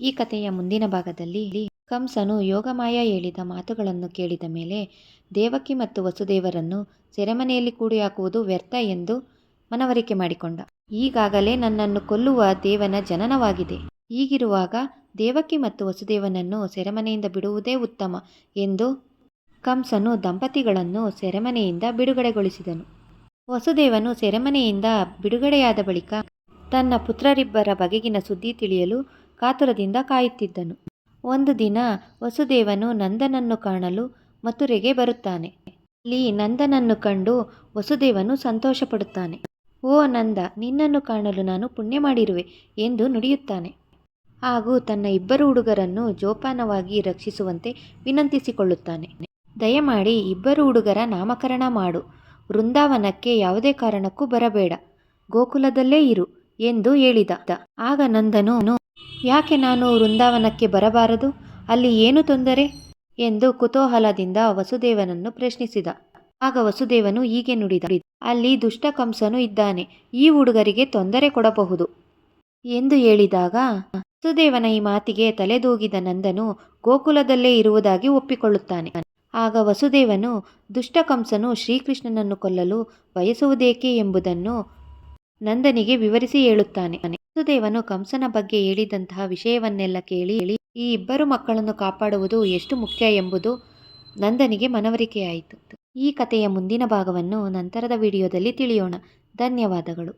ಈ ಕಥೆಯ ಮುಂದಿನ ಭಾಗದಲ್ಲಿ ಕಂಸನು ಯೋಗಮಾಯ ಹೇಳಿದ ಮಾತುಗಳನ್ನು ಕೇಳಿದ ಮೇಲೆ ದೇವಕಿ ಮತ್ತು ವಸುದೇವರನ್ನು ಸೆರೆಮನೆಯಲ್ಲಿ ಕೂಡಿ ಹಾಕುವುದು ವ್ಯರ್ಥ ಎಂದು ಮನವರಿಕೆ ಮಾಡಿಕೊಂಡ. ಈಗಾಗಲೇ ನನ್ನನ್ನು ಕೊಲ್ಲುವ ದೇವನ ಜನನವಾಗಿದೆ. ಹೀಗಿರುವಾಗ ದೇವಕಿ ಮತ್ತು ವಸುದೇವನನ್ನು ಸೆರೆಮನೆಯಿಂದ ಬಿಡುವುದೇ ಉತ್ತಮ ಎಂದು ಕಂಸನು ದಂಪತಿಗಳನ್ನು ಸೆರೆಮನೆಯಿಂದ ಬಿಡುಗಡೆಗೊಳಿಸಿದನು. ವಸುದೇವನು ಸೆರೆಮನೆಯಿಂದ ಬಿಡುಗಡೆಯಾದ ಬಳಿಕ ತನ್ನ ಪುತ್ರರಿಬ್ಬರ ಬಗೆಗಿನ ಸುದ್ದಿ ತಿಳಿಯಲು ಕಾತುರದಿಂದ ಕಾಯುತ್ತಿದ್ದನು. ಒಂದು ದಿನ ವಸುದೇವನು ನಂದನನ್ನು ಕಾಣಲು ಮಥುರೆಗೆ ಬರುತ್ತಾನೆ. ಅಲ್ಲಿ ನಂದನನ್ನು ಕಂಡು ವಸುದೇವನು ಸಂತೋಷಪಡುತ್ತಾನೆ. ಓ ನಂದ, ನಿನ್ನನ್ನು ಕಾಣಲು ನಾನು ಪುಣ್ಯ ಮಾಡಿರುವೆ ಎಂದು ನುಡಿಯುತ್ತಾನೆ. ಹಾಗೂ ತನ್ನ ಇಬ್ಬರು ಹುಡುಗರನ್ನು ಜೋಪಾನವಾಗಿ ರಕ್ಷಿಸುವಂತೆ ವಿನಂತಿಸಿಕೊಳ್ಳುತ್ತಾನೆ. ದಯಮಾಡಿ ಇಬ್ಬರು ಹುಡುಗರ ನಾಮಕರಣ ಮಾಡು. ವೃಂದಾವನಕ್ಕೆ ಯಾವುದೇ ಕಾರಣಕ್ಕೂ ಬರಬೇಡ, ಗೋಕುಲದಲ್ಲೇ ಇರು ಎಂದು ಹೇಳಿದ. ಆಗ ನಂದನು, ಯಾಕೆ ನಾನು ವೃಂದಾವನಕ್ಕೆ ಬರಬಾರದು? ಅಲ್ಲಿ ಏನು ತೊಂದರೆ ಎಂದು ಕುತೂಹಲದಿಂದ ವಸುದೇವನನ್ನು ಪ್ರಶ್ನಿಸಿದ. ಆಗ ವಸುದೇವನು ಹೀಗೆ ನುಡಿದ, ಅಲ್ಲಿ ದುಷ್ಟ ಕಂಸನು ಇದ್ದಾನೆ, ಈ ಹುಡುಗರಿಗೆ ತೊಂದರೆ ಕೊಡಬಹುದು ಎಂದು ಹೇಳಿದಾಗ ವಸುದೇವನ ಈ ಮಾತಿಗೆ ತಲೆದೂಗಿದ ನಂದನು ಗೋಕುಲದಲ್ಲೇ ಇರುವುದಾಗಿ ಒಪ್ಪಿಕೊಳ್ಳುತ್ತಾನೆ. ಆಗ ವಸುದೇವನು ದುಷ್ಟ ಕಂಸನು ಶ್ರೀಕೃಷ್ಣನನ್ನು ಕೊಲ್ಲಲು ಬಯಸುವುದೇಕೆ ಎಂಬುದನ್ನು ನಂದನಿಗೆ ವಿವರಿಸಿ ಹೇಳುತ್ತಾನೆ. ವಸುದೇವನು ಕಂಸನ ಬಗ್ಗೆ ಹೇಳಿದಂತಹ ವಿಷಯವನ್ನೆಲ್ಲ ಕೇಳಿ ಈ ಇಬ್ಬರು ಮಕ್ಕಳನ್ನು ಕಾಪಾಡುವುದು ಎಷ್ಟು ಮುಖ್ಯ ಎಂಬುದು ನಂದನಿಗೆ ಮನವರಿಕೆಯಾಯಿತು. ಈ ಕಥೆಯ ಮುಂದಿನ ಭಾಗವನ್ನು ನಂತರದ ವಿಡಿಯೋದಲ್ಲಿ ತಿಳಿಯೋಣ. ಧನ್ಯವಾದಗಳು.